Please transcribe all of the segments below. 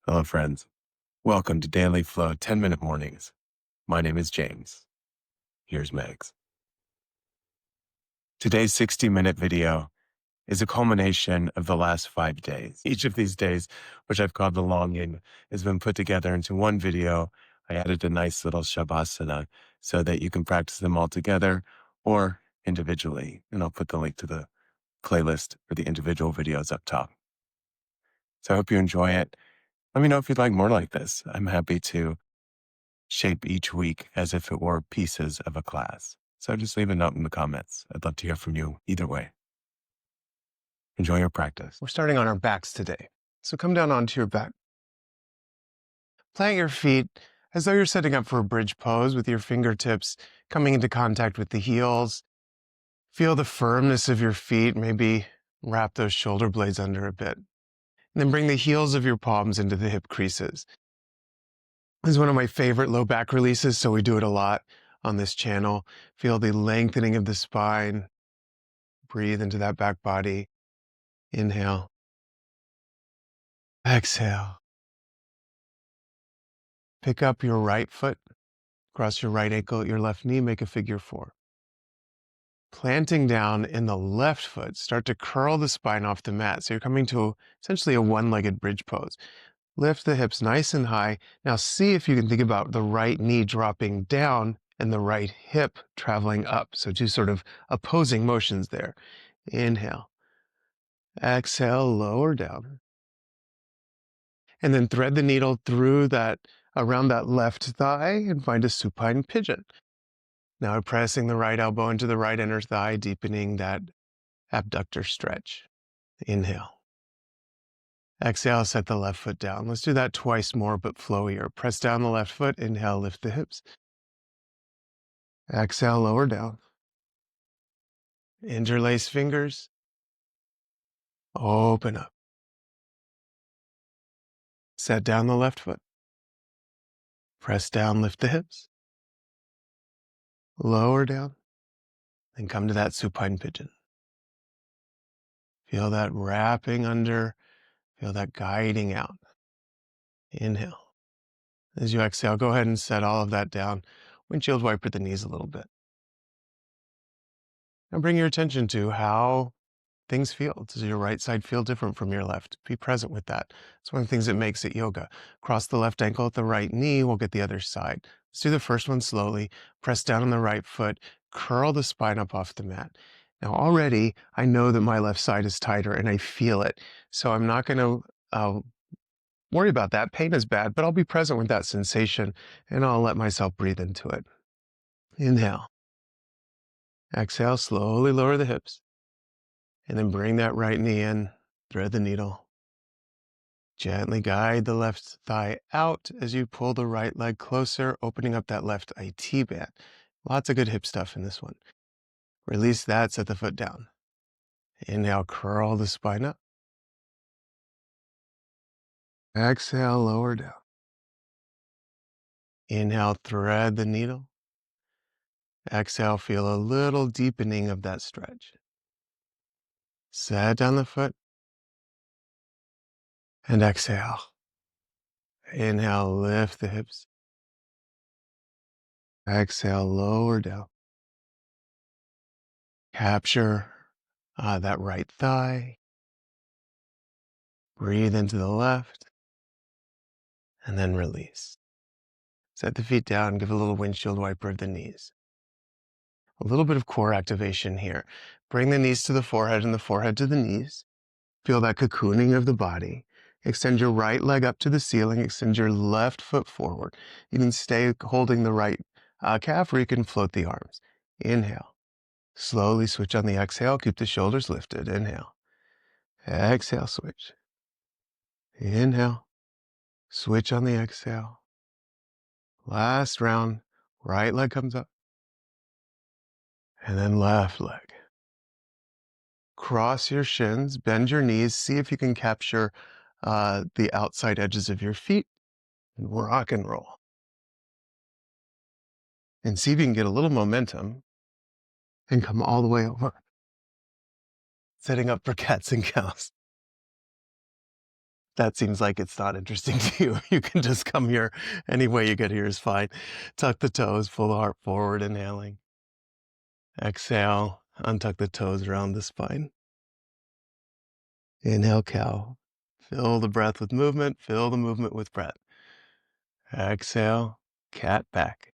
Hello, friends. Welcome to Daily Flow 10-Minute Mornings. My name is James. Here's Megs. Today's 60-minute video is a culmination of the last 5 days. Each of these days, which I've called the longing, has been put together into one video. I added a nice little Savasana so that you can practice them all together or individually. And I'll put the link to the playlist for the individual videos up top. So I hope you enjoy it. Let me know if you'd like more like this. I'm happy to shape each week as if it were pieces of a class. So just leave a note in the comments. I'd love to hear from you either way. Enjoy your practice. We're starting on our backs today. So come down onto your back. Plant your feet as though you're setting up for a bridge pose with your fingertips coming into contact with the heels. Feel the firmness of your feet, maybe wrap those shoulder blades under a bit. And then bring the heels of your palms into the hip creases. This is one of my favorite low back releases, so we do it a lot on this channel. Feel the lengthening of the spine. Breathe into that back body. Inhale. Exhale. Pick up your right foot, cross your right ankle at your left knee, make a figure 4. Planting down in the left foot, start to curl the spine off the mat. So you're coming to essentially a one-legged bridge pose. Lift the hips nice and high. Now see if you can think about the right knee dropping down and the right hip traveling up. So two sort of opposing motions there. Inhale. Exhale, lower down. And then thread the needle through that, around that left thigh and find a supine pigeon. Now pressing the right elbow into the right inner thigh, deepening that abductor stretch. Inhale. Exhale, set the left foot down. Let's do that twice more, but flowier. Press down the left foot. Inhale, lift the hips. Exhale, lower down. Interlace fingers. Open up. Set down the left foot. Press down, lift the hips. Lower down. Then come to that supine pigeon. Feel that wrapping under. Feel that guiding out. Inhale. As you exhale, go ahead and set all of that down. Windshield wiper the knees a little bit. Now bring your attention to how things feel. Does your right side feel different from your left? Be present with that. It's one of the things that makes it yoga. Cross the left ankle at the right knee. We'll get the other side. Let's do the first one slowly. Press down on the right foot. Curl the spine up off the mat. Now already, I know that my left side is tighter and I feel it. So I'm not going to worry about that. Pain is bad, but I'll be present with that sensation and I'll let myself breathe into it. Inhale. Exhale, slowly lower the hips. And then bring that right knee in, thread the needle. Gently guide the left thigh out as you pull the right leg closer, opening up that left IT band. Lots of good hip stuff in this one. Release that, set the foot down. Inhale, curl the spine up. Exhale, lower down. Inhale, thread the needle. Exhale, feel a little deepening of that stretch. Set down the foot. And exhale. Inhale, lift the hips. Exhale, lower down. Capture that right thigh. Breathe into the left. And then release. Set the feet down, give a little windshield wiper of the knees. A little bit of core activation here. Bring the knees to the forehead and the forehead to the knees. Feel that cocooning of the body. Extend your right leg up to the ceiling. Extend your left foot forward. You can stay holding the right calf or you can float the arms. Inhale. Slowly switch on the exhale. Keep the shoulders lifted. Inhale. Exhale, switch. Inhale. Switch on the exhale. Last round. Right leg comes up. And then left leg. Cross your shins, bend your knees, see if you can capture the outside edges of your feet, and rock and roll. And see if you can get a little momentum and come all the way over. Setting up for cats and cows. That seems like it's not interesting to you. You can just come here. Any way you get here is fine. Tuck the toes, pull the heart forward, inhaling. Exhale, untuck the toes around the spine. Inhale, cow. Fill the breath with movement, fill the movement with breath. Exhale, cat back.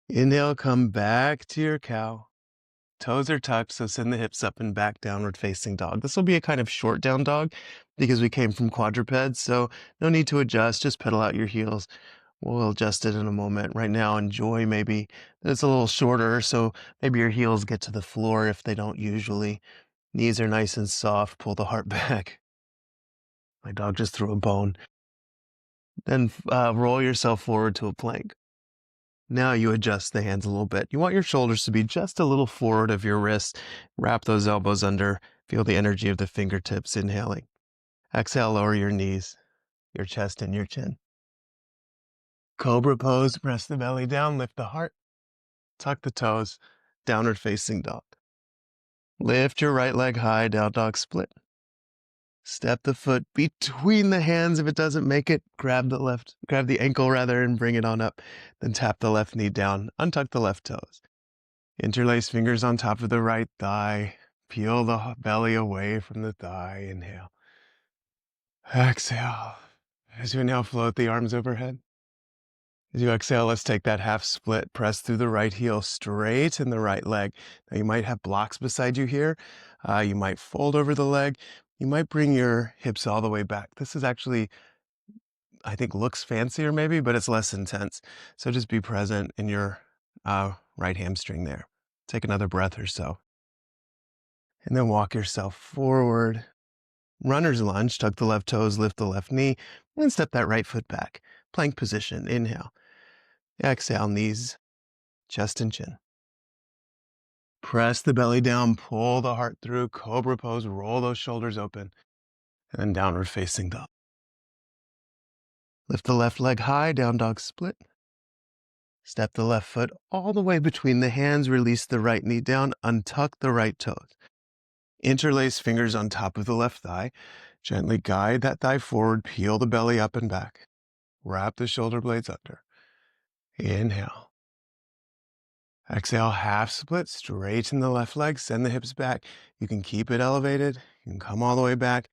Inhale, come back to your cow. Toes are tucked, so send the hips up and back, downward facing dog. This will be a kind of short down dog because we came from quadrupeds, so no need to adjust. Just pedal out your heels. We'll adjust it in a moment. Right now, enjoy maybe that it's a little shorter, so maybe your heels get to the floor if they don't usually. Knees are nice and soft. Pull the heart back. My dog just threw a bone. Then roll yourself forward to a plank. Now you adjust the hands a little bit. You want your shoulders to be just a little forward of your wrists. Wrap those elbows under. Feel the energy of the fingertips inhaling. Exhale, lower your knees, your chest, and your chin. Cobra pose, press the belly down, lift the heart. Tuck the toes, downward facing dog. Lift your right leg high, down dog split. Step the foot between the hands. If it doesn't make it, grab the ankle rather, and bring it on up. Then tap the left knee down, untuck the left toes. Interlace fingers on top of the right thigh. Peel the belly away from the thigh. Inhale. Exhale. As you inhale, float the arms overhead. As you exhale, let's take that half split. Press through the right heel, straighten the right leg. Now you might have blocks beside you here. You might fold over the leg. You might bring your hips all the way back. This is actually, I think, looks fancier maybe, but it's less intense. So just be present in your right hamstring there. Take another breath or so. And then walk yourself forward. Runner's lunge, tuck the left toes, lift the left knee, and step that right foot back. Plank position, inhale. Exhale, knees, chest and chin. Press the belly down, pull the heart through, cobra pose, roll those shoulders open, and then downward facing dog. Lift the left leg high, down dog split. Step the left foot all the way between the hands, release the right knee down, untuck the right toes. Interlace fingers on top of the left thigh. Gently guide that thigh forward, peel the belly up and back. Wrap the shoulder blades under. Inhale. Exhale, half split, straighten the left leg, send the hips back. You can keep it elevated. You can come all the way back.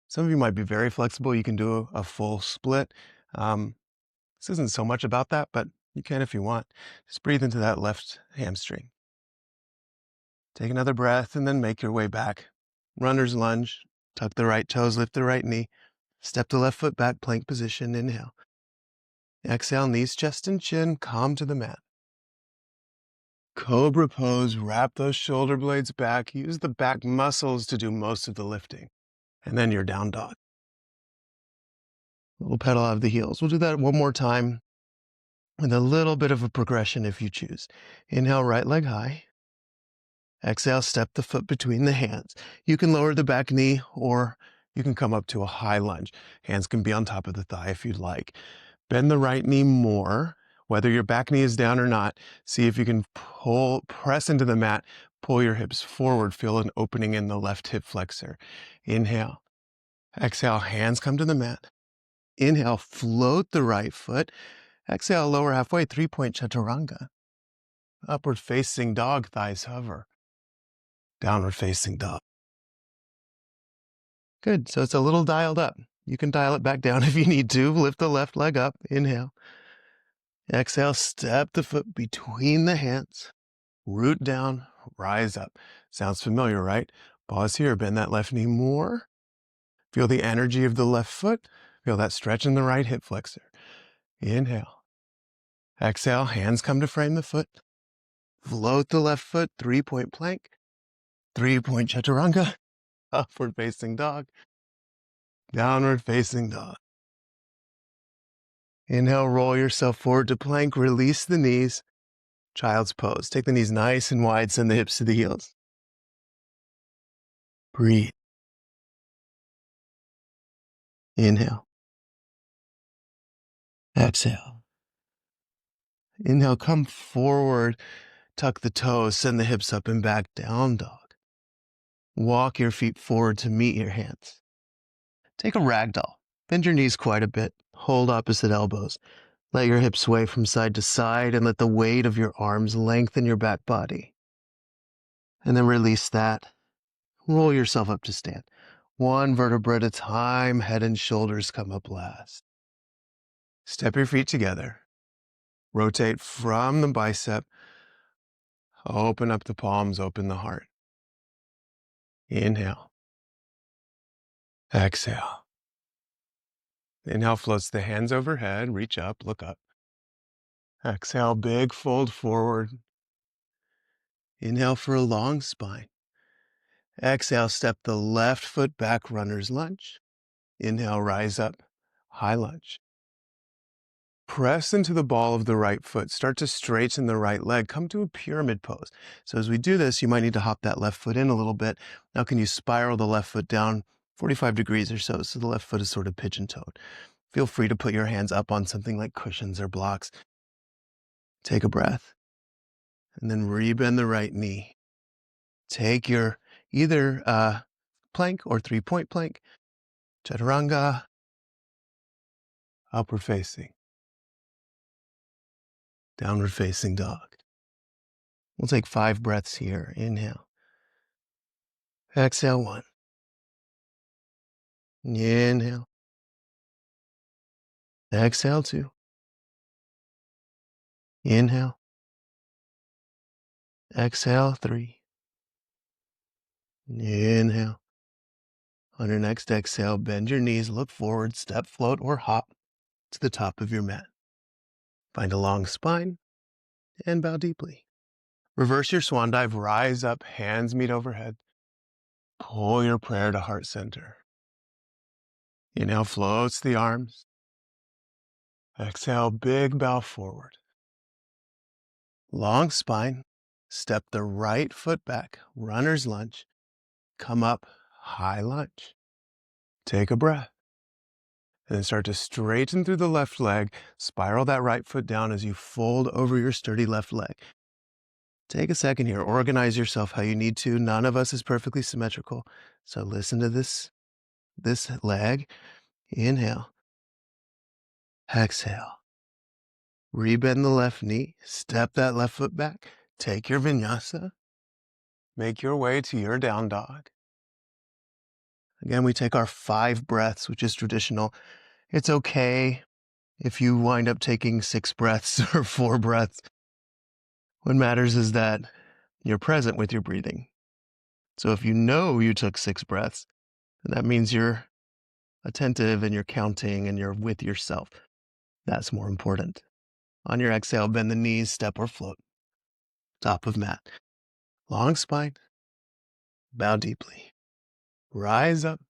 Some of you might be very flexible. You can do a full split. This isn't so much about that, but you can if you want. Just breathe into that left hamstring. Take another breath and then make your way back. Runner's lunge. Tuck the right toes, lift the right knee. Step the left foot back, plank position. Inhale. Exhale, knees, chest, and chin. Come to the mat. Cobra pose. Wrap those shoulder blades back. Use the back muscles to do most of the lifting. And then you're down dog. We'll pedal out of the heels. We'll do that one more time with a little bit of a progression if you choose. Inhale, right leg high. Exhale, step the foot between the hands. You can lower the back knee or you can come up to a high lunge. Hands can be on top of the thigh if you'd like. Bend the right knee more, whether your back knee is down or not. See if you can press into the mat, pull your hips forward, feel an opening in the left hip flexor. Inhale. Exhale, hands come to the mat. Inhale, float the right foot. Exhale, lower halfway, 3-point chaturanga. Upward facing dog, thighs hover. Downward facing dog. Good, so it's a little dialed up. You can dial it back down if you need to. Lift the left leg up, inhale. Exhale, step the foot between the hands. Root down, rise up. Sounds familiar, right? Pause here, bend that left knee more. Feel the energy of the left foot. Feel that stretch in the right hip flexor. Inhale. Exhale, hands come to frame the foot. Float the left foot, 3-point plank. 3-point chaturanga. Upward facing dog. Downward facing dog. Inhale, roll yourself forward to plank. Release the knees. Child's pose. Take the knees nice and wide. Send the hips to the heels. Breathe. Inhale. Exhale. Inhale, come forward. Tuck the toes. Send the hips up and back. Down dog. Walk your feet forward to meet your hands. Take a ragdoll. Bend your knees quite a bit. Hold opposite elbows. Let your hips sway from side to side and let the weight of your arms lengthen your back body. And then release that. Roll yourself up to stand. One vertebra at a time, head and shoulders come up last. Step your feet together. Rotate from the bicep. Open up the palms, open the heart. Inhale. Exhale. Inhale floats the hands overhead. Reach up, look up. Exhale, big fold forward. Inhale for a long spine. Exhale, step the left foot back, runner's lunge. Inhale, rise up, high lunge. Press into the ball of the right foot. Start to straighten the right leg. Come to a pyramid pose. So as we do this, you might need to hop that left foot in a little bit. Now can you spiral the left foot down 45 degrees or so the left foot is sort of pigeon-toed. Feel free to put your hands up on something like cushions or blocks. Take a breath. And then rebend the right knee. Take your either plank or 3-point plank, chaturanga, upward facing, downward facing dog. We'll take 5 breaths here. Inhale. Exhale 1. Inhale. Exhale 2. Inhale. Exhale 3. Inhale. On your next exhale, bend your knees, look forward, step, float, or hop to the top of your mat. Find a long spine and bow deeply. Reverse your swan dive, rise up, hands meet overhead. Pull your prayer to heart center. Inhale, floats the arms. Exhale, big bow forward. Long spine. Step the right foot back, runner's lunge. Come up, high lunge. Take a breath. And then start to straighten through the left leg. Spiral that right foot down as you fold over your sturdy left leg. Take a second here. Organize yourself how you need to. None of us is perfectly symmetrical. So listen to this leg. Inhale. Exhale. Rebend the left knee. Step that left foot back. Take your vinyasa. Make your way to your down dog. Again, we take our 5 breaths, which is traditional. It's okay if you wind up taking 6 breaths or 4 breaths. What matters is that you're present with your breathing. So if you know you took 6 breaths, then that means you're attentive and you're counting and you're with yourself. That's more important. On your exhale, bend the knees, step or float. Top of mat. Long spine. Bow deeply. Rise up.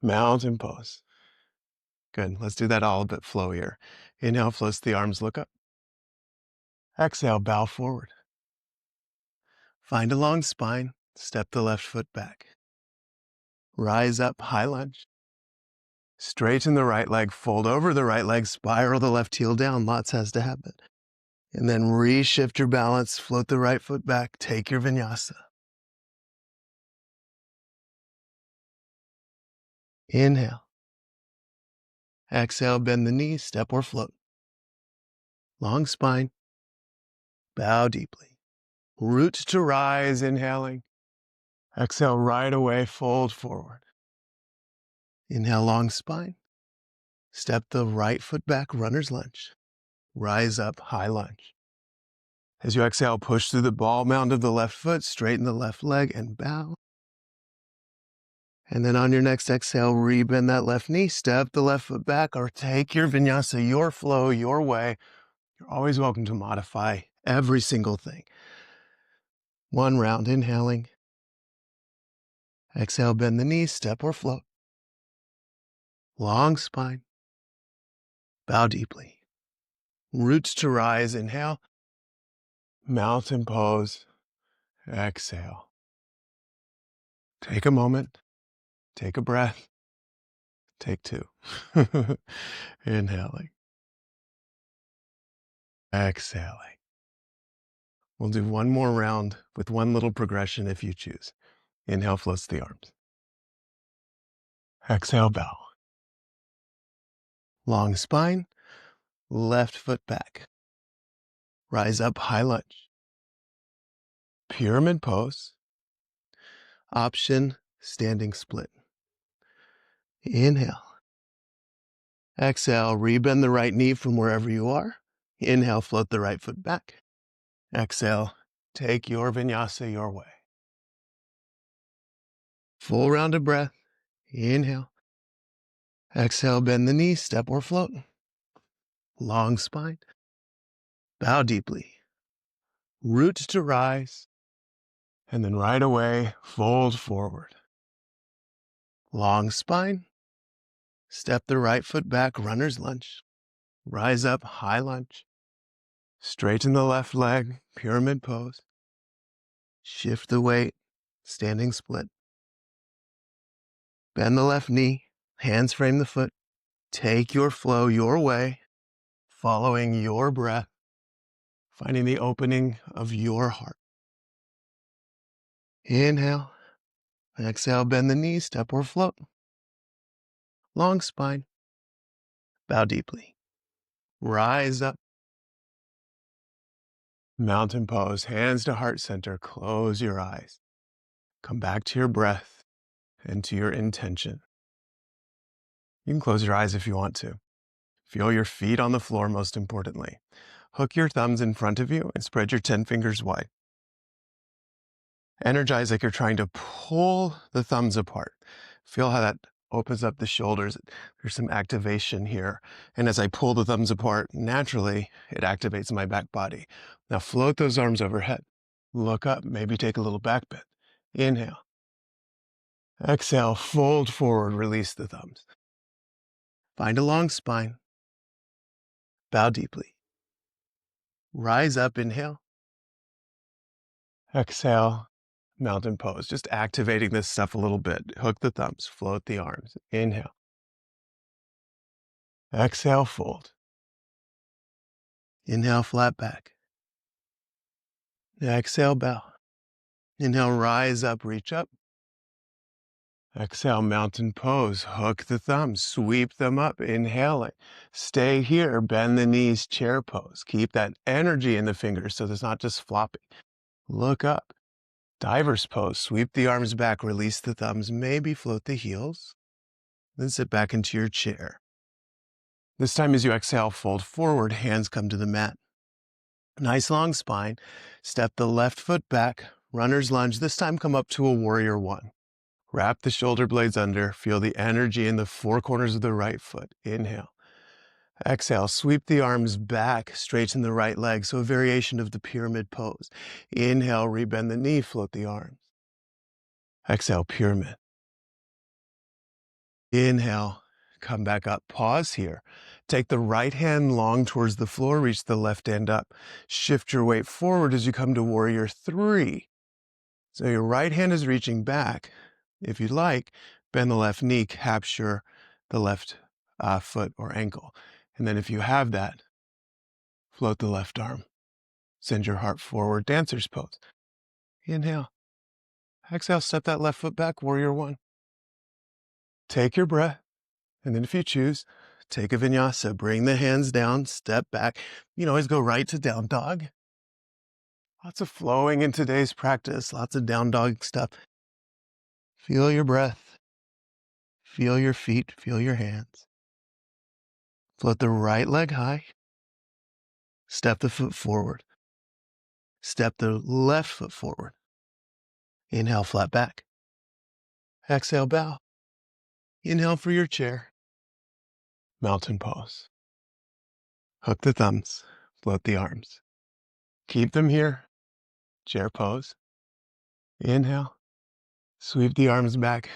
Mountain pose. Good. Let's do that all a bit flowier. Inhale, floats the arms, look up. Exhale, bow forward. Find a long spine. Step the left foot back. Rise up, high lunge. Straighten the right leg, fold over the right leg, spiral the left heel down. Lots has to happen. And then reshift your balance, float the right foot back, take your vinyasa. Inhale. Exhale, bend the knees, step or float. Long spine. Bow deeply. Root to rise, inhaling. Exhale, right away, fold forward. Inhale, long spine. Step the right foot back, runner's lunge. Rise up, high lunge. As you exhale, push through the ball mound of the left foot, straighten the left leg and bow. And then on your next exhale, rebend that left knee, step the left foot back, or take your vinyasa, your flow, your way. You're always welcome to modify every single thing. 1 round, inhaling. Exhale, bend the knees, step or float. Long spine. Bow deeply. Roots to rise, inhale. Mountain pose, exhale. Take a moment, take a breath, take 2. Inhaling. Exhaling. We'll do one more round with one little progression if you choose. Inhale, floats the arms. Exhale, bow. Long spine, left foot back. Rise up, high lunge. Pyramid pose. Option, standing split. Inhale. Exhale, rebend the right knee from wherever you are. Inhale, float the right foot back. Exhale, take your vinyasa your way. Full round of breath. Inhale. Exhale, bend the knee, step or float. Long spine. Bow deeply. Root to rise. And then right away, fold forward. Long spine. Step the right foot back, runner's lunge. Rise up, high lunge. Straighten the left leg, pyramid pose. Shift the weight, standing split. Bend the left knee, hands frame the foot. Take your flow your way, following your breath, finding the opening of your heart. Inhale. Exhale, bend the knees, step or float. Long spine. Bow deeply. Rise up. Mountain pose, hands to heart center. Close your eyes. Come back to your breath and to your intention. You can close your eyes if you want to. Feel your feet on the floor, most importantly. Hook your thumbs in front of you and spread your 10 fingers wide. Energize like you're trying to pull the thumbs apart. Feel how that opens up the shoulders. There's some activation here. And as I pull the thumbs apart, naturally, it activates my back body. Now float those arms overhead. Look up, maybe take a little back bend. Inhale. Exhale, fold forward, release the thumbs. Find a long spine. Bow deeply. Rise up, inhale. Exhale, mountain pose. Just activating this stuff a little bit. Hook the thumbs, float the arms. Inhale. Exhale, fold. Inhale, flat back. Exhale, bow. Inhale, rise up, reach up. Exhale, mountain pose. Hook the thumbs, sweep them up, inhaling. Stay here, bend the knees, chair pose. Keep that energy in the fingers so there's not just flopping. Look up. Diver's pose. Sweep the arms back, release the thumbs, maybe float the heels. Then sit back into your chair. This time as you exhale, fold forward, hands come to the mat. Nice long spine. Step the left foot back, runner's lunge. This time come up to a warrior one. Wrap the shoulder blades under. Feel the energy in the four corners of the right foot. Inhale. Exhale, sweep the arms back, straighten the right leg. So a variation of the pyramid pose. Inhale, rebend the knee, float the arms. Exhale, pyramid. Inhale, come back up. Pause here. Take the right hand long towards the floor, reach the left hand up. Shift your weight forward as you come to warrior three. So your right hand is reaching back. If you'd like, bend the left knee, capture the left foot or ankle. And then if you have that, float the left arm. Send your heart forward, dancer's pose. Inhale. Exhale, step that left foot back, warrior one. Take your breath. And then if you choose, take a vinyasa. Bring the hands down, step back. You can always go right to down dog. Lots of flowing in today's practice, lots of down dog stuff. Feel your breath. Feel your feet, feel your hands. Float the right leg high. Step the foot forward. Step the left foot forward. Inhale, flat back. Exhale, bow. Inhale for your chair. Mountain pose. Hook the thumbs, float the arms. Keep them here. Chair pose. Inhale. Sweep the arms back.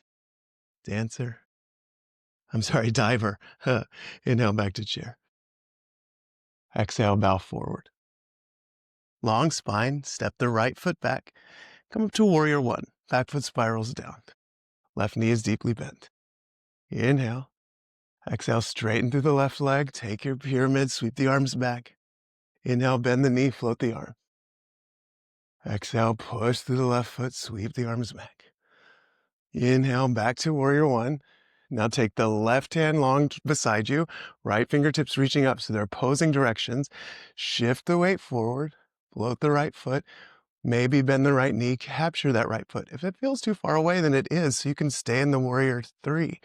Dancer. Diver. Inhale back to chair. Exhale, bow forward. Long spine, step the right foot back. Come up to warrior one. Back foot spirals down. Left knee is deeply bent. Inhale. Exhale, straighten through the left leg. Take your pyramid, sweep the arms back. Inhale, bend the knee, float the arm. Exhale, push through the left foot, sweep the arms back. Inhale, back to warrior one. Now take the left hand long beside you, right fingertips reaching up so they're opposing directions. Shift the weight forward, float the right foot, maybe bend the right knee, capture that right foot. If it feels too far away, then it is, so you can stay in the warrior three.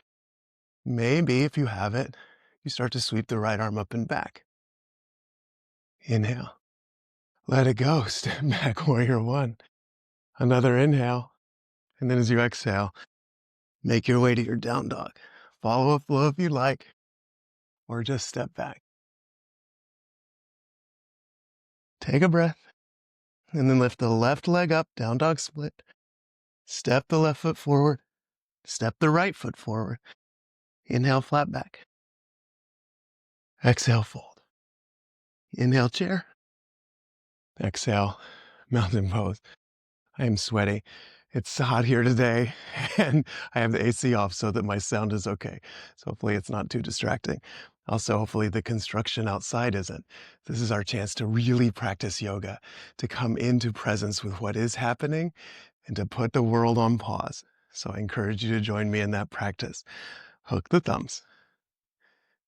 Maybe, if you have it, you start to sweep the right arm up and back. Inhale. Let it go. Step back, warrior one. Another inhale. And then as you exhale, make your way to your down dog. Follow a flow if you like, or just step back. Take a breath, and then lift the left leg up, down dog split. Step the left foot forward. Step the right foot forward. Inhale, flat back. Exhale, fold. Inhale, chair. Exhale, mountain pose. I am sweaty. It's hot here today, and I have the AC off so that my sound is okay. So hopefully it's not too distracting. Also, hopefully the construction outside isn't. This is our chance to really practice yoga, to come into presence with what is happening, and to put the world on pause. So I encourage you to join me in that practice. Hook the thumbs.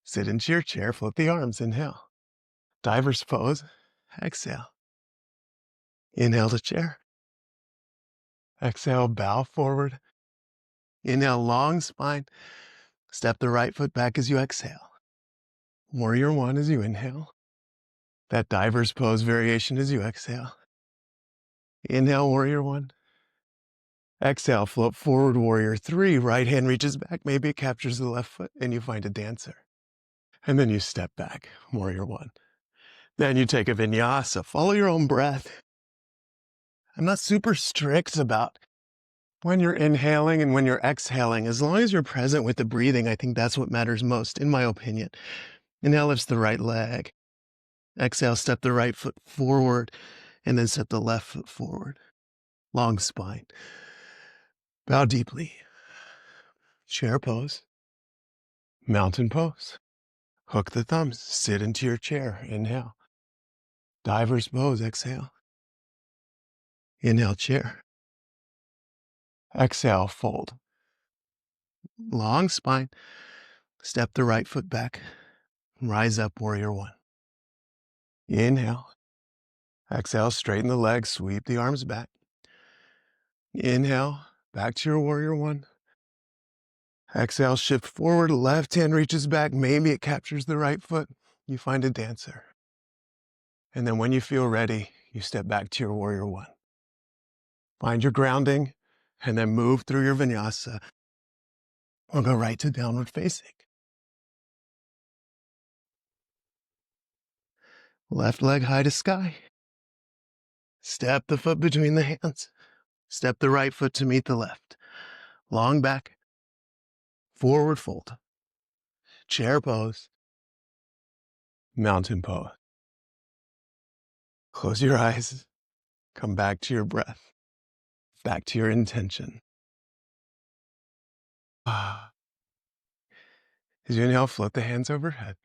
Sit into your chair, float the arms, inhale. Diver's pose, exhale. Inhale to chair. Exhale, bow forward. Inhale, long spine. Step the right foot back as you exhale. Warrior one as you inhale. That diver's pose variation as you exhale. Inhale, warrior one. Exhale, float forward, warrior three. Right hand reaches back. Maybe it captures the left foot and you find a dancer. And then you step back, warrior one. Then you take a vinyasa. Follow your own breath. I'm not super strict about when you're inhaling and when you're exhaling. As long as you're present with the breathing, I think that's what matters most, in my opinion. Inhale lifts the right leg. Exhale, step the right foot forward, and then step the left foot forward. Long spine. Bow deeply. Chair pose. Mountain pose. Hook the thumbs. Sit into your chair. Inhale. Diver's pose. Exhale. Inhale, chair. Exhale, fold. Long spine. Step the right foot back. Rise up, warrior one. Inhale. Exhale, straighten the legs, sweep the arms back. Inhale, back to your warrior one. Exhale, shift forward, left hand reaches back. Maybe it captures the right foot. You find a dancer. And then when you feel ready, you step back to your warrior one. Find your grounding, and then move through your vinyasa. Or go right to downward facing. Left leg high to sky. Step the foot between the hands. Step the right foot to meet the left. Long back. Forward fold. Chair pose. Mountain pose. Close your eyes. Come back to your breath. Back to your intention. As you inhale, float the hands overhead.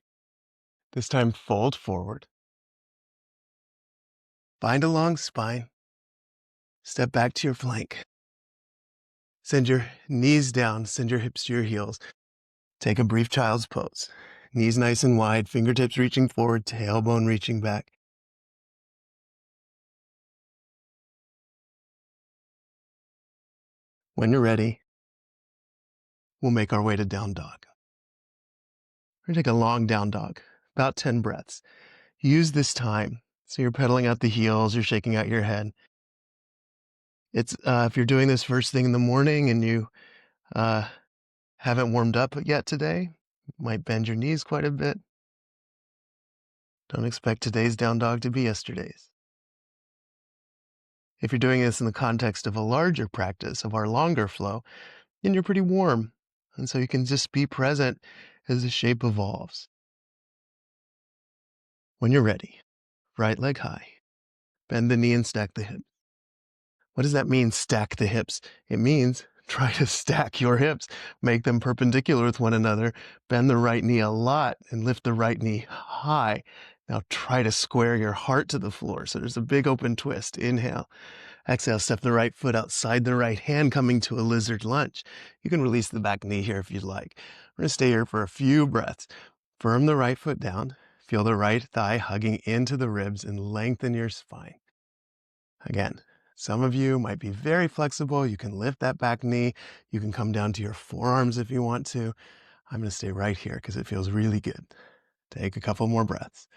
This time, fold forward. Find a long spine. Step back to your flank. Send your knees down. Send your hips to your heels. Take a brief child's pose. Knees nice and wide, fingertips reaching forward, tailbone reaching back. When you're ready, we'll make our way to down dog. We're going to take a long down dog, about 10 breaths. Use this time. So you're pedaling out the heels, you're shaking out your head. It's if you're doing this first thing in the morning and you haven't warmed up yet today, you might bend your knees quite a bit. Don't expect today's down dog to be yesterday's. If you're doing this in the context of a larger practice, of our longer flow, then you're pretty warm. And so you can just be present as the shape evolves. When you're ready, right leg high, bend the knee and stack the hip. What does that mean, stack the hips? It means try to stack your hips, make them perpendicular with one another, bend the right knee a lot and lift the right knee high. Now try to square your heart to the floor. So there's a big open twist. Inhale. Exhale, step the right foot outside the right hand, coming to a lizard lunge. You can release the back knee here if you'd like. We're going to stay here for a few breaths. Firm the right foot down. Feel the right thigh hugging into the ribs and lengthen your spine. Again, some of you might be very flexible. You can lift that back knee. You can come down to your forearms if you want to. I'm going to stay right here because it feels really good. Take a couple more breaths.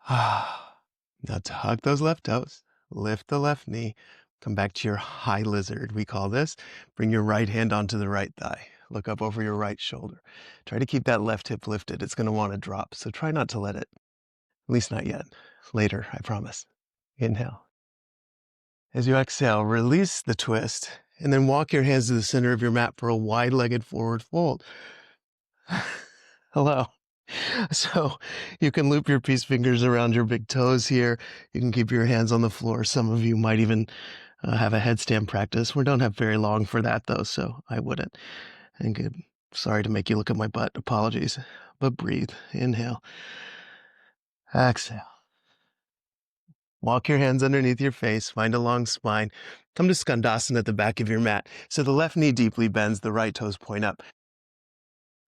Now tuck those left toes, lift the left knee, come back to your high lizard, we call this. Bring your right hand onto the right thigh. Look up over your right shoulder. Try to keep that left hip lifted. It's going to want to drop, so try not to let it. At least not yet. Later, I promise. Inhale. As you exhale, release the twist, and then walk your hands to the center of your mat for a wide-legged forward fold. Hello. So you can loop your peace fingers around your big toes here. You can keep your hands on the floor. Some of you might even have a headstand practice. We don't have very long for that, though, so I wouldn't. And good. Sorry to make you look at my butt. Apologies. But breathe. Inhale. Exhale. Walk your hands underneath your face. Find a long spine. Come to Skandasana at the back of your mat. So the left knee deeply bends, the right toes point up.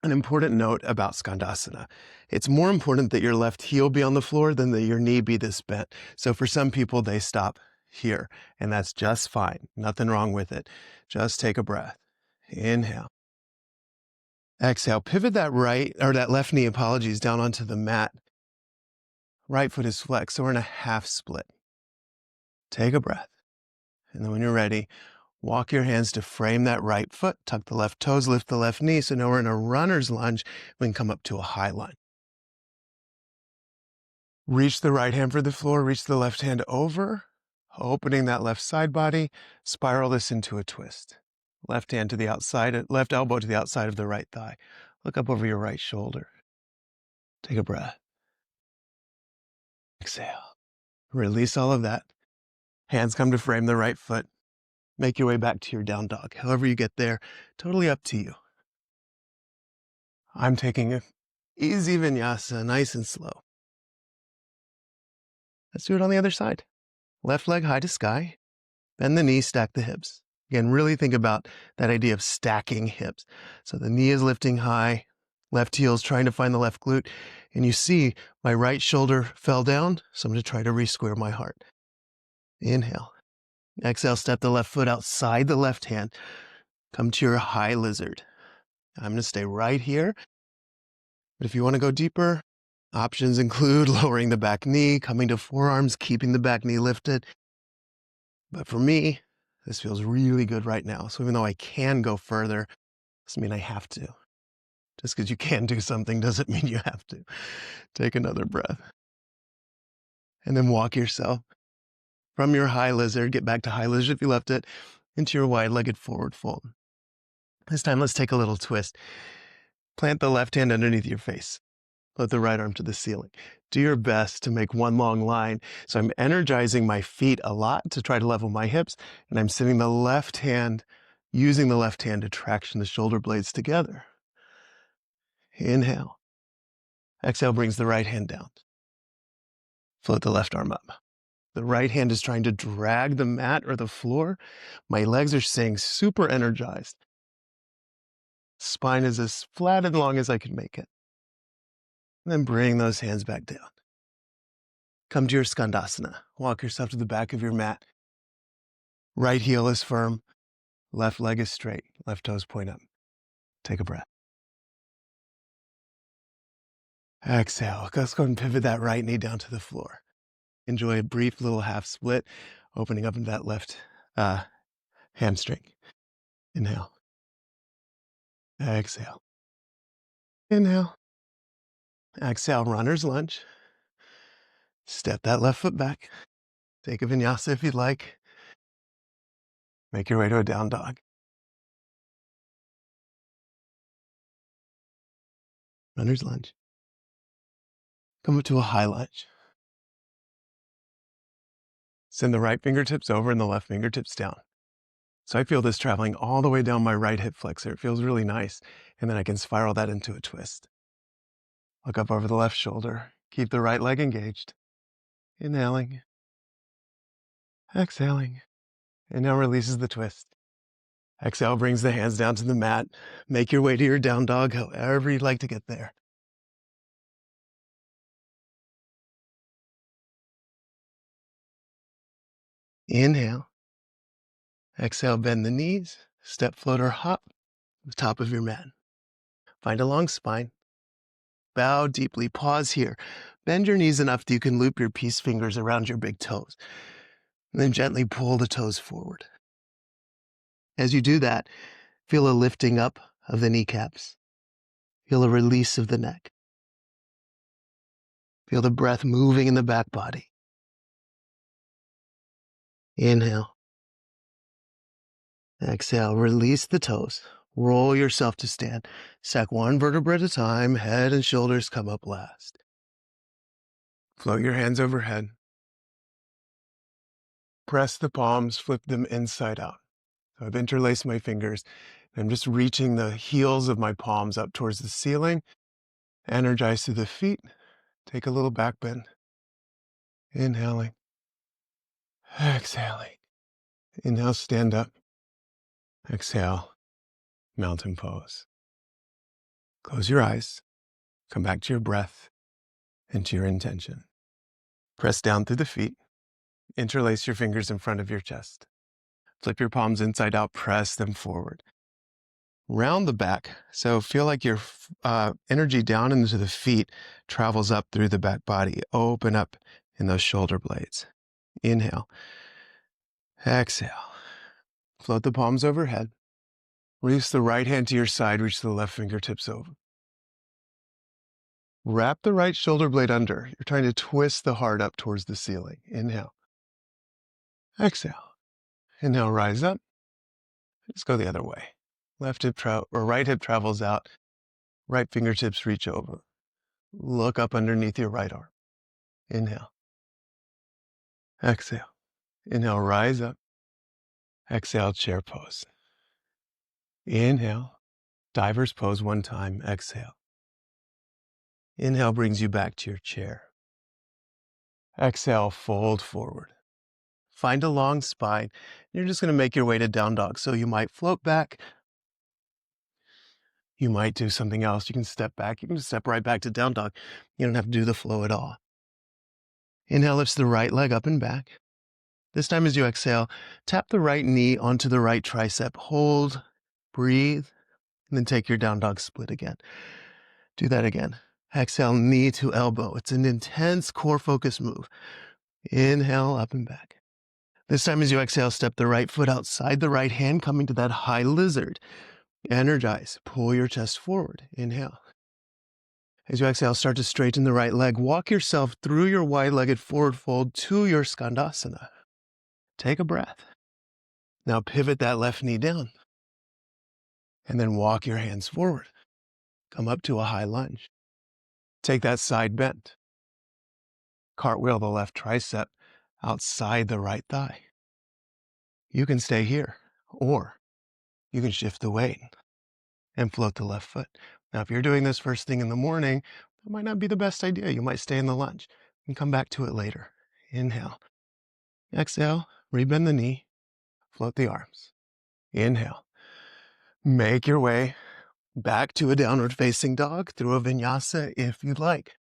An important note about Skandasana. It's more important that your left heel be on the floor than that your knee be this bent. So for some people, they stop here, and that's just fine. Nothing wrong with it. Just take a breath. Inhale. Exhale. Pivot that that left knee, down onto the mat. Right foot is flexed, so we're in a half split. Take a breath. And then when you're ready, walk your hands to frame that right foot, tuck the left toes, lift the left knee. So now we're in a runner's lunge. We can come up to a high lunge. Reach the right hand for the floor, reach the left hand over, opening that left side body, spiral this into a twist. Left hand to the outside, left elbow to the outside of the right thigh. Look up over your right shoulder. Take a breath. Exhale. Release all of that. Hands come to frame the right foot. Make your way back to your down dog. However you get there, totally up to you. I'm taking an easy vinyasa, nice and slow. Let's do it on the other side. Left leg high to sky. Bend the knee, stack the hips. Again, really think about that idea of stacking hips. So the knee is lifting high, left heel is trying to find the left glute, and you see my right shoulder fell down, so I'm going to try to re-square my heart. Inhale. Exhale, step the left foot outside the left hand. Come to your high lizard. I'm going to stay right here. But if you want to go deeper, options include lowering the back knee, coming to forearms, keeping the back knee lifted. But for me, this feels really good right now. So even though I can go further, doesn't mean I have to. Just because you can do something doesn't mean you have to. Take another breath. And then walk yourself from your high lizard, get back to high lizard if you left it, into your wide-legged forward fold. This time, let's take a little twist. Plant the left hand underneath your face. Let the right arm to the ceiling. Do your best to make one long line. So I'm energizing my feet a lot to try to level my hips, and I'm sitting the left hand, using the left hand to traction the shoulder blades together. Inhale. Exhale brings the right hand down. Float the left arm up. The right hand is trying to drag the mat or the floor. My legs are staying super energized. Spine is as flat and long as I can make it. And then bring those hands back down. Come to your Skandasana. Walk yourself to the back of your mat. Right heel is firm. Left leg is straight. Left toes point up. Take a breath. Exhale. Let's go and pivot that right knee down to the floor. Enjoy a brief little half split, opening up into that left hamstring. Inhale. Exhale. Inhale. Exhale, runner's lunge. Step that left foot back. Take a vinyasa if you'd like. Make your way to a down dog. Runner's lunge. Come up to a high lunge. Send the right fingertips over and the left fingertips down. So I feel this traveling all the way down my right hip flexor. It feels really nice. And then I can spiral that into a twist. Look up over the left shoulder. Keep the right leg engaged. Inhaling. Exhaling. And now releases the twist. Exhale brings the hands down to the mat. Make your way to your down dog, however you'd like to get there. Inhale. Exhale, bend the knees. Step, float, or hop to the top of your mat. Find a long spine. Bow deeply. Pause here. Bend your knees enough that you can loop your peace fingers around your big toes. And then gently pull the toes forward. As you do that, feel a lifting up of the kneecaps. Feel a release of the neck. Feel the breath moving in the back body. Inhale. Exhale, release the toes. Roll yourself to stand. Sack one vertebra at a time. Head and shoulders come up last. Float your hands overhead. Press the palms, flip them inside out. So I've interlaced my fingers. I'm just reaching the heels of my palms up towards the ceiling. Energize through the feet. Take a little back bend. Inhaling. Exhaling. Inhale, stand up. Exhale, mountain pose. Close your eyes. Come back to your breath and to your intention. Press down through the feet. Interlace your fingers in front of your chest. Flip your palms inside out. Press them forward. Round the back. So feel like your energy down into the feet travels up through the back body. Open up in those shoulder blades. Inhale. Exhale. Float the palms overhead. Release the right hand to your side. Reach the left fingertips over. Wrap the right shoulder blade under. You're trying to twist the heart up towards the ceiling. Inhale. Exhale. Inhale, rise up. Just go the other way. Left hip or right hip travels out. Right fingertips reach over. Look up underneath your right arm. Inhale. Exhale. Inhale, rise up. Exhale, chair pose. Inhale. Diver's pose one time. Exhale. Inhale brings you back to your chair. Exhale, fold forward. Find a long spine. You're just going to make your way to down dog. So you might float back. You might do something else. You can step back. You can just step right back to down dog. You don't have to do the flow at all. Inhale lifts the right leg up and back. This time as you exhale, tap the right knee onto the right tricep. Hold, breathe, and then take your down dog split again. Do that again. Exhale, knee to elbow. It's an intense core focus move. Inhale, up and back. This time as you exhale, step the right foot outside the right hand, coming to that high lizard. Energize. Pull your chest forward. Inhale. As you exhale, start to straighten the right leg. Walk yourself through your wide-legged forward fold to your Skandasana. Take a breath. Now pivot that left knee down. And then walk your hands forward. Come up to a high lunge. Take that side bend. Cartwheel the left tricep outside the right thigh. You can stay here, or you can shift the weight and float the left foot. Now, if you're doing this first thing in the morning, that might not be the best idea. You might stay in the lunge and come back to it later. Inhale. Exhale, rebend the knee, float the arms. Inhale. Make your way back to a downward facing dog through a vinyasa if you'd like.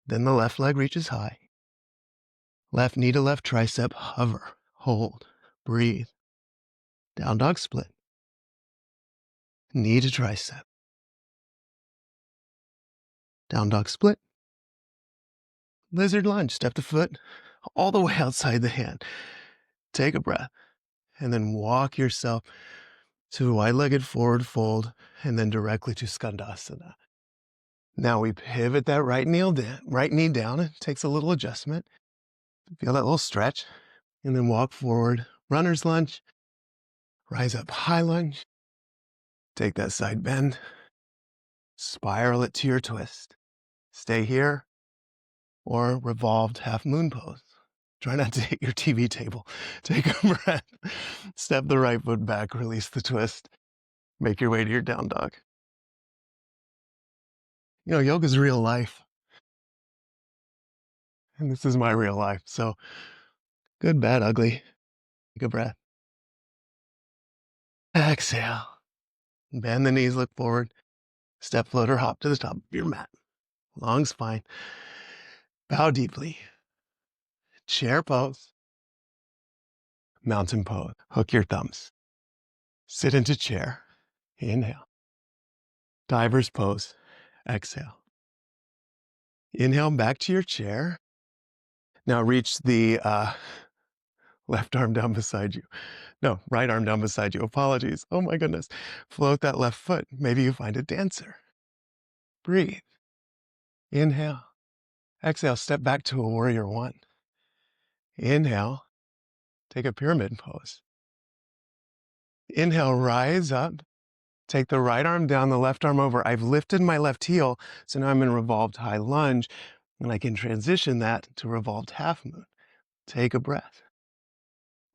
Then the left leg reaches high. Left knee to left tricep, hover, hold, breathe. Down dog split. Knee to tricep. Down dog split. Lizard lunge, step the foot all the way outside the hand. Take a breath, and then walk yourself to a wide-legged forward fold, and then directly to Skandasana. Now we pivot that right knee down. It takes a little adjustment. Feel that little stretch, and then walk forward. Runner's lunge. Rise up, high lunge. Take that side bend. Spiral it to your twist. Stay here, or revolved half moon pose. Try not to hit your TV table. Take a breath. Step the right foot back, release the twist. Make your way to your down dog. You know, yoga's real life. and this is my real life. So good, bad, ugly. Take a breath. Exhale. Bend the knees, look forward. Step, float, or hop to the top of your mat. Long spine. Bow deeply. Chair pose. Mountain pose. Hook your thumbs. Sit into chair. Inhale. Diver's pose. Exhale. Inhale back to your chair. Now reach the left arm down beside you. No, right arm down beside you. Apologies. Oh my goodness. Float that left foot. Maybe you find a dancer. Breathe. Inhale. Exhale, step back to a warrior one. Inhale. Take a pyramid pose. Inhale, rise up. Take the right arm down, the left arm over. I've lifted my left heel, so now I'm in revolved high lunge, and I can transition that to revolved half moon. Take a breath.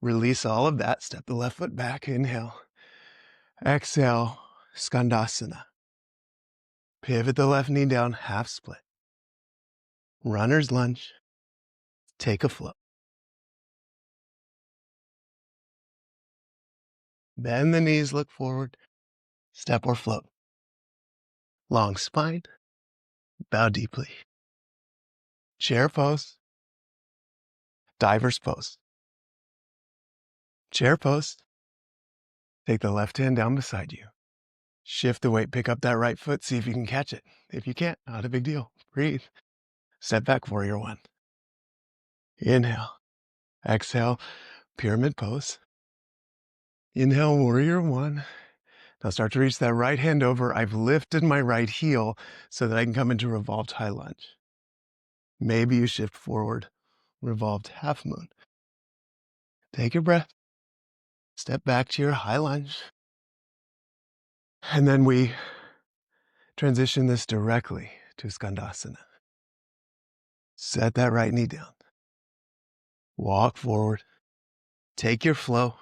Release all of that. Step the left foot back. Inhale. Exhale, Skandasana. Pivot the left knee down, half split. Runner's lunge. Take a float. Bend the knees, look forward. Step or float. Long spine. Bow deeply. Chair pose. Diver's pose. Chair pose. Take the left hand down beside you. Shift the weight, pick up that right foot, see if you can catch it. If you can't, not a big deal. Breathe. Step back, warrior one. Inhale. Exhale, pyramid pose. Inhale, warrior one. Now start to reach that right hand over. I've lifted my right heel so that I can come into revolved high lunge. Maybe you shift forward, revolved half moon. Take your breath. Step back to your high lunge. And then we transition this directly to Skandasana. Set that right knee down. Walk forward. Take your flow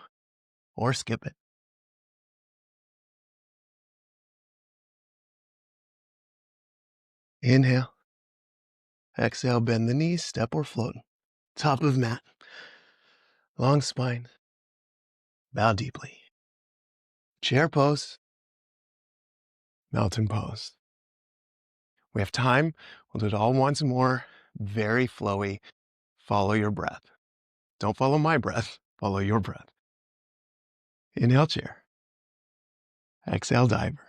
or skip it. Inhale. Exhale, bend the knees, step or float. Top of mat. Long spine. Bow deeply. Chair pose. Mountain pose. We have time. We'll do it all once more. Very flowy. Follow your breath. Don't follow my breath. Follow your breath. Inhale, chair. Exhale, diver.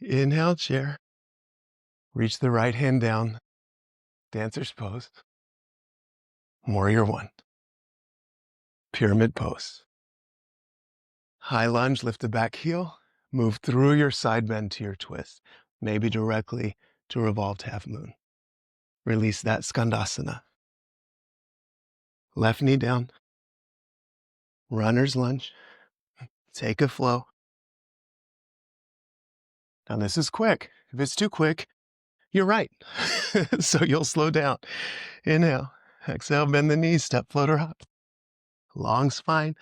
Inhale, chair. Reach the right hand down. Dancer's pose. Warrior one. Pyramid pose. High lunge, lift the back heel. Move through your side bend to your twist. Maybe directly to revolved half moon. Release that Skandasana. Left knee down. Runner's lunge. Take a flow. Now this is quick. If it's too quick, you're right. So you'll slow down. Inhale. Exhale, bend the knees, step, float, or hop. Long spine.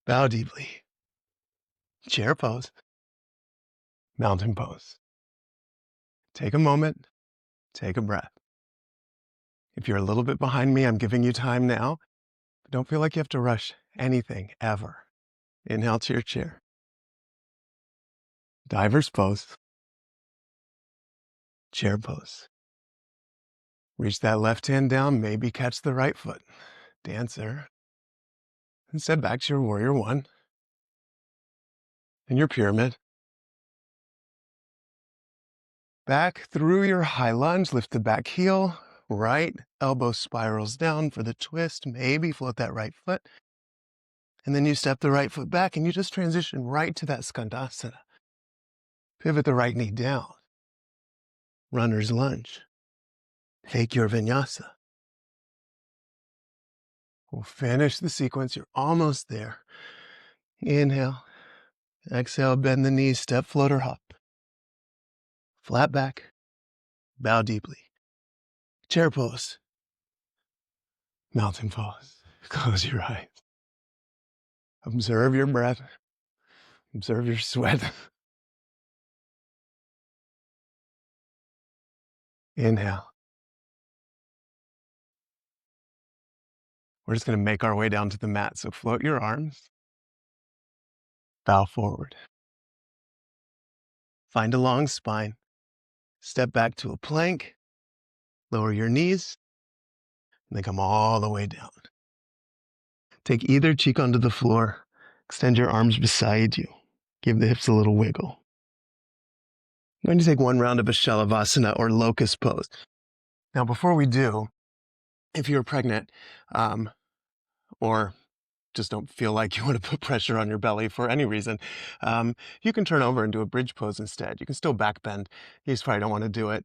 Bow deeply. Chair pose. Mountain pose. Take a moment. Take a breath. If you're a little bit behind me, I'm giving you time now. But don't feel like you have to rush anything, ever. Inhale to your chair. Diver's pose. Chair pose. Reach that left hand down, maybe catch the right foot. Dancer. And step back to your warrior one. And your pyramid. Back through your high lunge, lift the back heel. Right elbow spirals down for the twist. Maybe float that right foot. And then you step the right foot back and you just transition right to that Skandasana. Pivot the right knee down. Runner's lunge. Take your vinyasa. We'll finish the sequence. You're almost there. Inhale. Exhale, bend the knees, step, float, or hop. Flat back. Bow deeply. Chair pose. Mountain pose. Close your eyes. Observe your breath. Observe your sweat. Inhale. We're just going to make our way down to the mat. So float your arms, bow forward. Find a long spine. Step back to a plank. Lower your knees, and then come all the way down. Take either cheek onto the floor. Extend your arms beside you. Give the hips a little wiggle. I'm going to take one round of a Savasana or locust pose. Now, before we do, if you're pregnant or just don't feel like you want to put pressure on your belly for any reason, you can turn over and do a bridge pose instead. You can still back bend. You just probably don't want to do it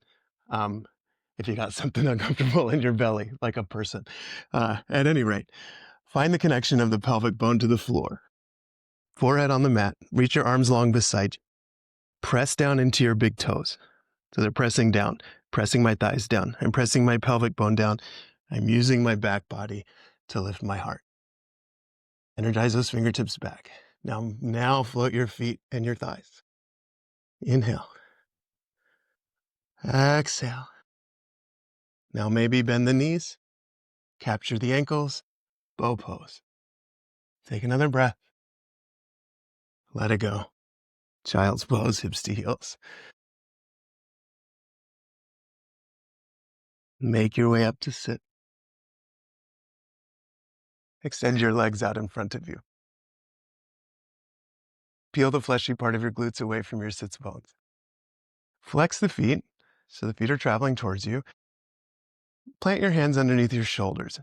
if you got something uncomfortable in your belly, like a person. At any rate, find the connection of the pelvic bone to the floor. Forehead on the mat. Reach your arms long beside you. Press down into your big toes. So they're pressing down, pressing my thighs down. I'm pressing my pelvic bone down. I'm using my back body to lift my heart. Energize those fingertips back. Now float your feet and your thighs. Inhale. Exhale. Now maybe bend the knees. Capture the ankles. Bow pose. Take another breath. Let it go. Child's pose, hips to heels. Make your way up to sit. Extend your legs out in front of you. Peel the fleshy part of your glutes away from your sits bones. Flex the feet so the feet are traveling towards you. Plant your hands underneath your shoulders.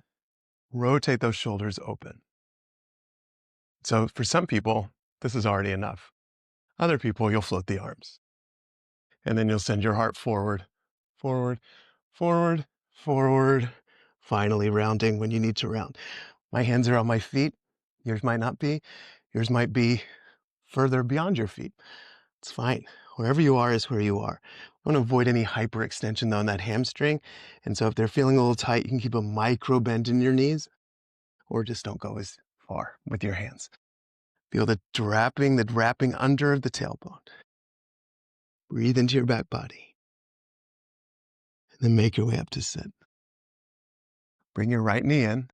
Rotate those shoulders open. So for some people, this is already enough. Other people, you'll float the arms. And then you'll send your heart forward, forward, forward, forward, finally rounding when you need to round. My hands are on my feet. Yours might not be. Yours might be further beyond your feet. It's fine. Wherever you are is where you are. I want to avoid any hyperextension though in that hamstring. And so if they're feeling a little tight, you can keep a micro bend in your knees or just don't go as far with your hands. Feel the wrapping under the tailbone. Breathe into your back body. And then make your way up to sit. Bring your right knee in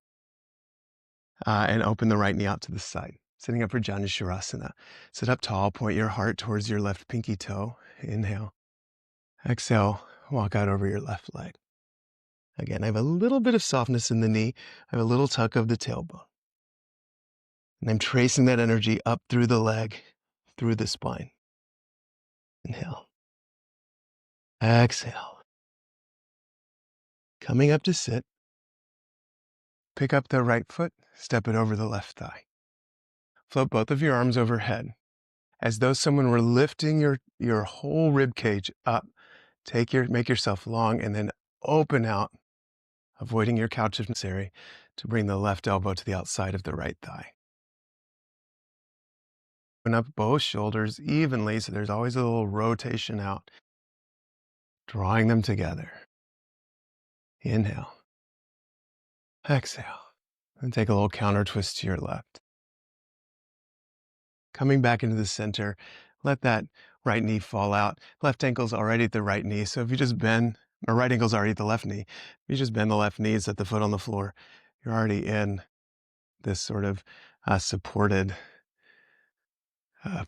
and open the right knee out to the side. Sitting up for Janusharasana. Sit up tall, point your heart towards your left pinky toe. Inhale. Exhale, walk out over your left leg. Again, I have a little bit of softness in the knee. I have a little tuck of the tailbone. And I'm tracing that energy up through the leg, through the spine. Inhale. Exhale. Coming up to sit. Pick up the right foot, step it over the left thigh. Float both of your arms overhead. As though someone were lifting your whole rib cage up. Make yourself long and then open out, avoiding your couch if necessary, to bring the left elbow to the outside of the right thigh. Open up both shoulders evenly, so there's always a little rotation out, drawing them together. Inhale. Exhale. And take a little counter twist to your left. Coming back into the center, let that right knee fall out. Left ankle's already at the right knee, so if you just bend, or right ankle's already at the left knee, if you just bend the left knee, set the foot on the floor, you're already in this sort of supported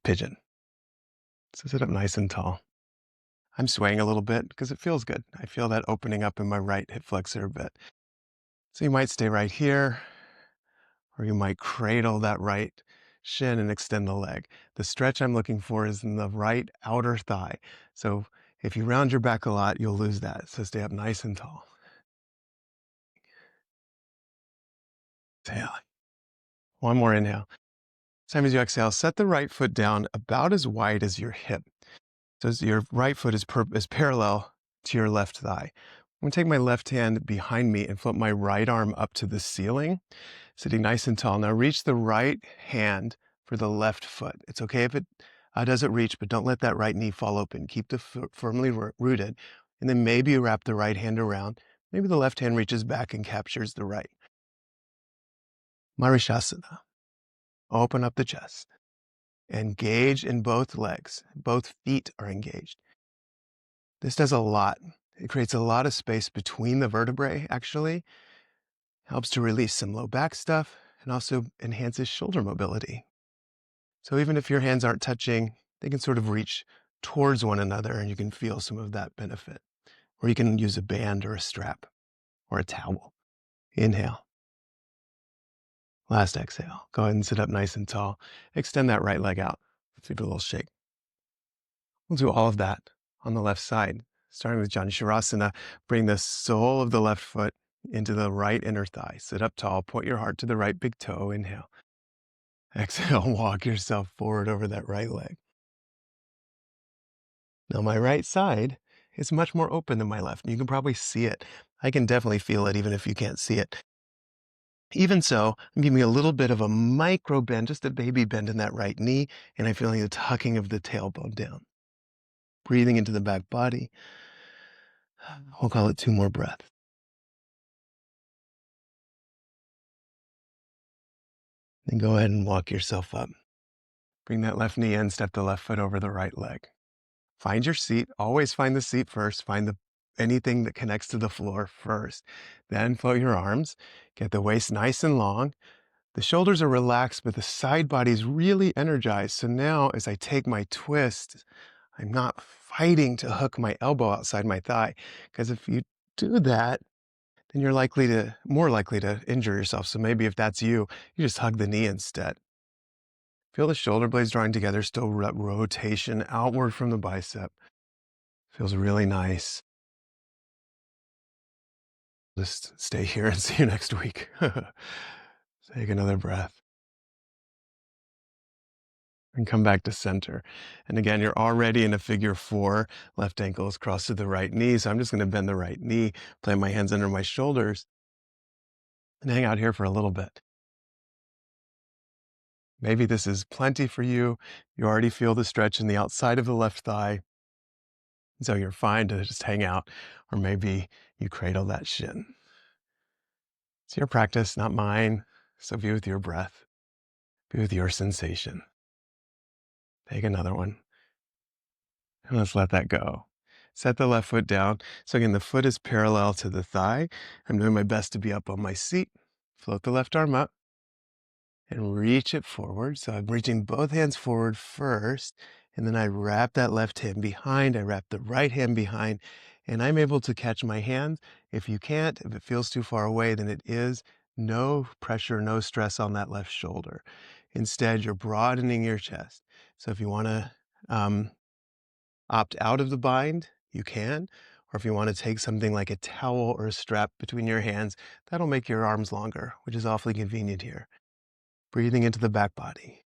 pigeon. So sit up nice and tall. I'm swaying a little bit because it feels good. I feel that opening up in my right hip flexor a bit. So you might stay right here, or you might cradle that right shin and extend the leg. The stretch I'm looking for is in the right outer thigh. So if you round your back a lot, you'll lose that. So stay up nice and tall. Exhale. One more inhale. Same as you exhale, set the right foot down about as wide as your hip. So your right foot is parallel to your left thigh. I'm going to take my left hand behind me and flip my right arm up to the ceiling, sitting nice and tall. Now reach the right hand for the left foot. It's okay if it doesn't reach, but don't let that right knee fall open. Keep the foot firmly rooted, and then maybe you wrap the right hand around. Maybe the left hand reaches back and captures the right. Marishasana. Open up the chest. Engage in both legs. Both feet are engaged. This does a lot. It creates a lot of space between the vertebrae, actually, Helps to release some low back stuff and also enhances shoulder mobility. So even if your hands aren't touching, they can sort of reach towards one another and you can feel some of that benefit. Or you can use a band or a strap or a towel. Inhale. Last exhale. Go ahead and sit up nice and tall. Extend that right leg out. Let's give it a little shake. We'll do all of that on the left side. Starting with Janusharasana, bring the sole of the left foot into the right inner thigh. Sit up tall, point your heart to the right big toe. Inhale. Exhale, walk yourself forward over that right leg. Now, my right side is much more open than my left. You can probably see it. I can definitely feel it, even if you can't see it. Even so, I'm giving me a little bit of a micro bend, just a baby bend in that right knee, and I'm feeling the tucking of the tailbone down. Breathing into the back body. We'll call it 2 more breaths. Then go ahead and walk yourself up. Bring that left knee in, step the left foot over the right leg. Find your seat. Always find the seat first. Find anything that connects to the floor first. Then float your arms. Get the waist nice and long. The shoulders are relaxed, but the side body is really energized. So now as I take my twist, I'm not fighting to hook my elbow outside my thigh. Because if you do that, then you're more likely to injure yourself. So maybe if that's you, you just hug the knee instead. Feel the shoulder blades drawing together, still rotation outward from the bicep. Feels really nice. Just stay here and see you next week. Take another breath and come back to center. And again, you're already in a figure 4. Left ankle is crossed to the right knee. So I'm just going to bend the right knee, plant my hands under my shoulders, and hang out here for a little bit. Maybe this is plenty for you. You already feel the stretch in the outside of the left thigh. So you're fine to just hang out, or maybe you cradle that shin. It's your practice, not mine. So be with your breath, be with your sensation. Take another one. And let's let that go. Set the left foot down. So again, the foot is parallel to the thigh. I'm doing my best to be up on my seat. Float the left arm up and reach it forward. So I'm reaching both hands forward first, and then I wrap that left hand behind. I wrap the right hand behind, and I'm able to catch my hand. If you can't, if it feels too far away, then it is no pressure, no stress on that left shoulder. Instead, you're broadening your chest. So if you want to opt out of the bind, you can. Or if you want to take something like a towel or a strap between your hands, that'll make your arms longer, which is awfully convenient here. Breathing into the back body.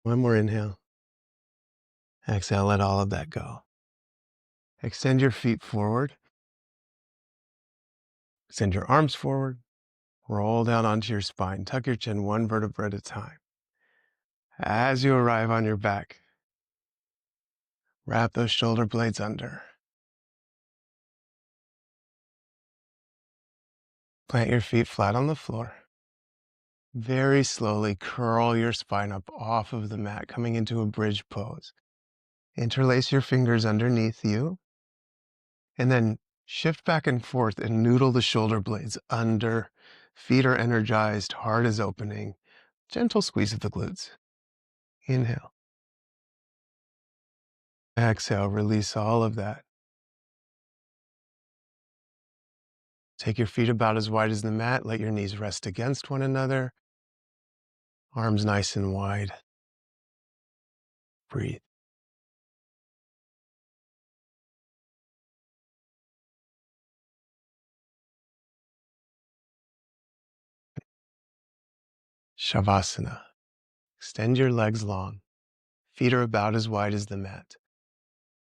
One more inhale. Exhale, let all of that go. Extend your feet forward. Extend your arms forward. Roll down onto your spine. Tuck your chin 1 vertebra at a time. As you arrive on your back, wrap those shoulder blades under. Plant your feet flat on the floor. Very slowly curl your spine up off of the mat, coming into a bridge pose. Interlace your fingers underneath you, and then shift back and forth and noodle the shoulder blades under. Feet are energized, heart is opening. Gentle squeeze of the glutes. Inhale. Exhale, release all of that. Take your feet about as wide as the mat. Let your knees rest against one another. Arms nice and wide. Breathe. Savasana. Extend your legs long. Feet are about as wide as the mat.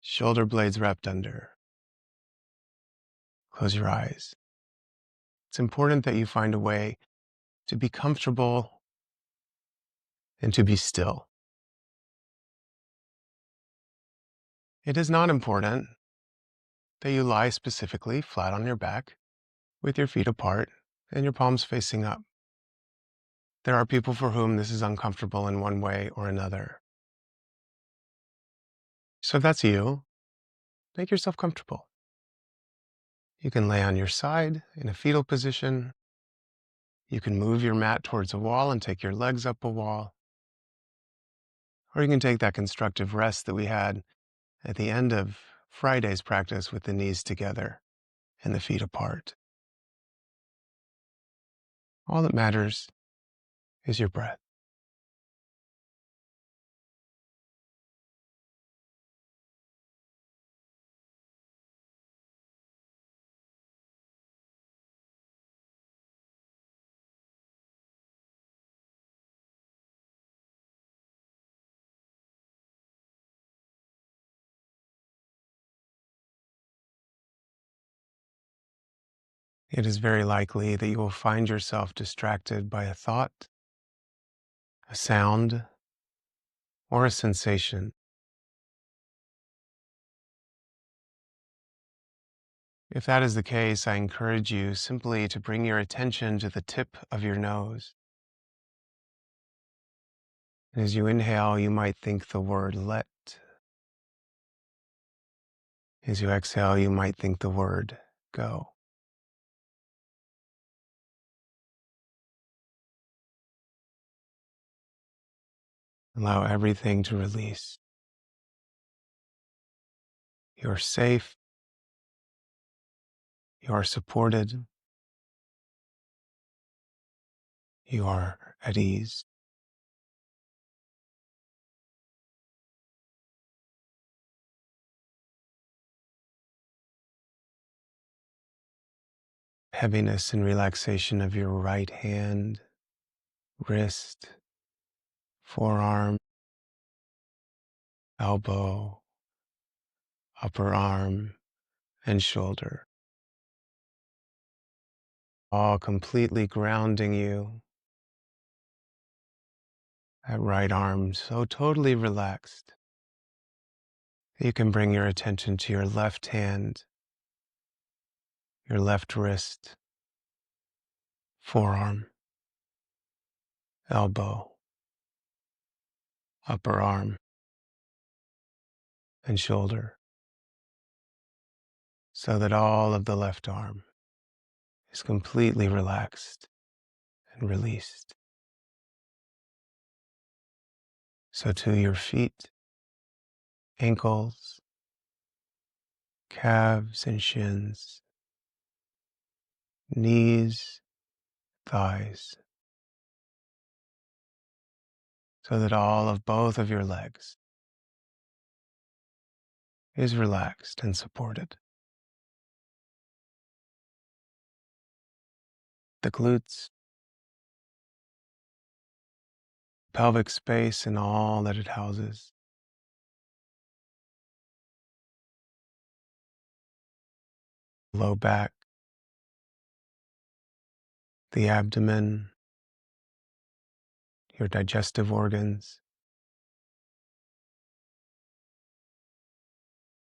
Shoulder blades wrapped under. Close your eyes. It's important that you find a way to be comfortable and to be still. It is not important that you lie specifically flat on your back with your feet apart and your palms facing up. There are people for whom this is uncomfortable in one way or another. So if that's you, make yourself comfortable. You can lay on your side in a fetal position. You can move your mat towards a wall and take your legs up a wall. Or you can take that constructive rest that we had at the end of Friday's practice with the knees together and the feet apart. All that matters is your breath. It is very likely that you will find yourself distracted by a thought, a sound, or a sensation. If that is the case, I encourage you simply to bring your attention to the tip of your nose. And as you inhale, you might think the word let. As you exhale, you might think the word go. Allow everything to release. You're safe. You are supported. You are at ease. Heaviness and relaxation of your right hand, wrist, forearm, elbow, upper arm, and shoulder, all completely grounding you. That right arm so totally relaxed that you can bring your attention to your left hand, your left wrist, forearm, elbow, upper arm, and shoulder, so that all of the left arm is completely relaxed and released. So to your feet, ankles, calves and shins, knees, thighs, so that all of both of your legs is relaxed and supported. The glutes, pelvic space and all that it houses, low back, the abdomen, your digestive organs,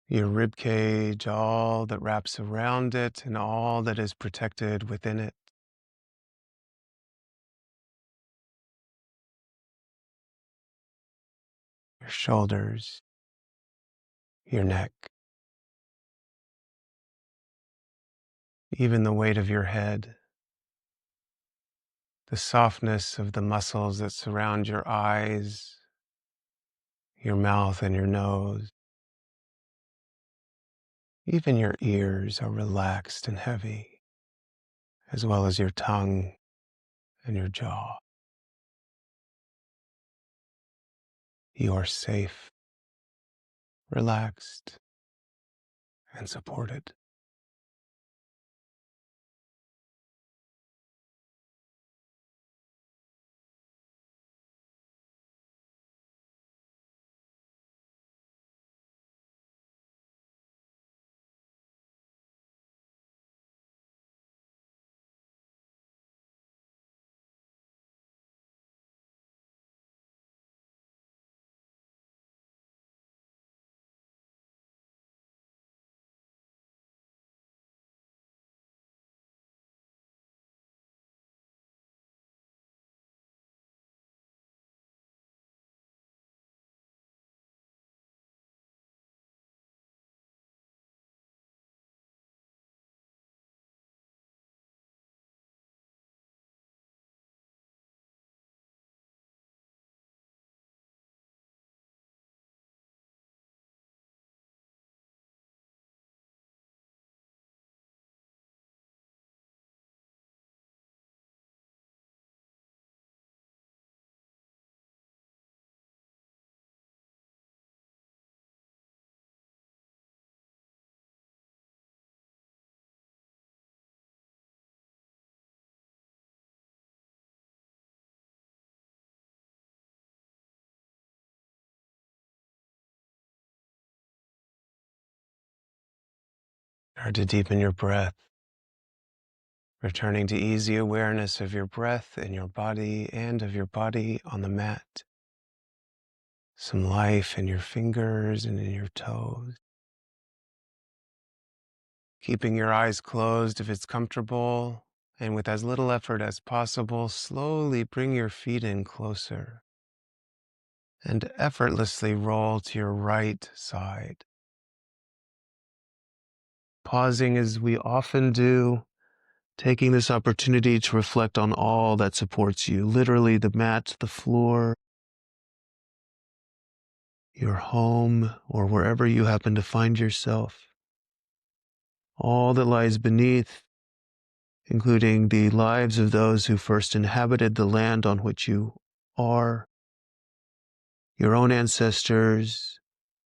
your rib cage, all that wraps around it and all that is protected within it. Your shoulders, your neck, even the weight of your head, the softness of the muscles that surround your eyes, your mouth and your nose. Even your ears are relaxed and heavy, as well as your tongue and your jaw. You are safe, relaxed, and supported. Start to deepen your breath, returning to easy awareness of your breath in your body and of your body on the mat. Some life in your fingers and in your toes. Keeping your eyes closed if it's comfortable, and with as little effort as possible, slowly bring your feet in closer and effortlessly roll to your right side. Pausing as we often do, taking this opportunity to reflect on all that supports you, literally the mat, the floor, your home, or wherever you happen to find yourself. All that lies beneath, including the lives of those who first inhabited the land on which you are, your own ancestors,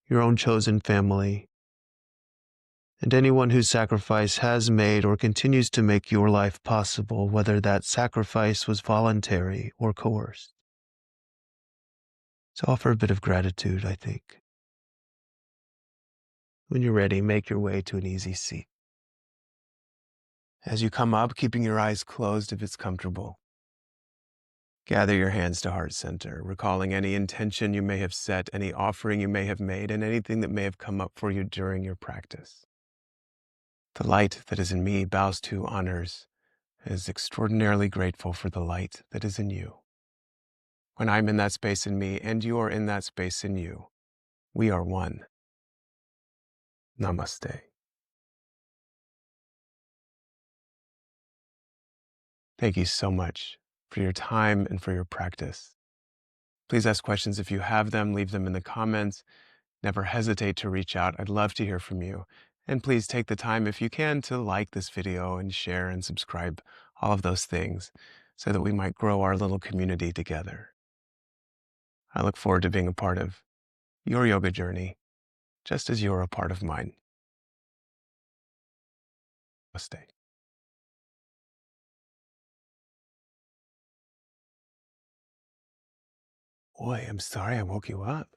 your own chosen family, and anyone whose sacrifice has made or continues to make your life possible, whether that sacrifice was voluntary or coerced. So offer a bit of gratitude, I think. When you're ready, make your way to an easy seat. As you come up, keeping your eyes closed if it's comfortable, gather your hands to heart center, recalling any intention you may have set, any offering you may have made, and anything that may have come up for you during your practice. The light that is in me bows to, honors, and is extraordinarily grateful for the light that is in you. When I'm in that space in me and you are in that space in you, we are one. Namaste. Thank you so much for your time and for your practice. Please ask questions if you have them, leave them in the comments. Never hesitate to reach out. I'd love to hear from you. And please take the time, if you can, to like this video and share and subscribe, all of those things, so that we might grow our little community together. I look forward to being a part of your yoga journey, just as you're a part of mine. Namaste. Boy, I'm sorry I woke you up.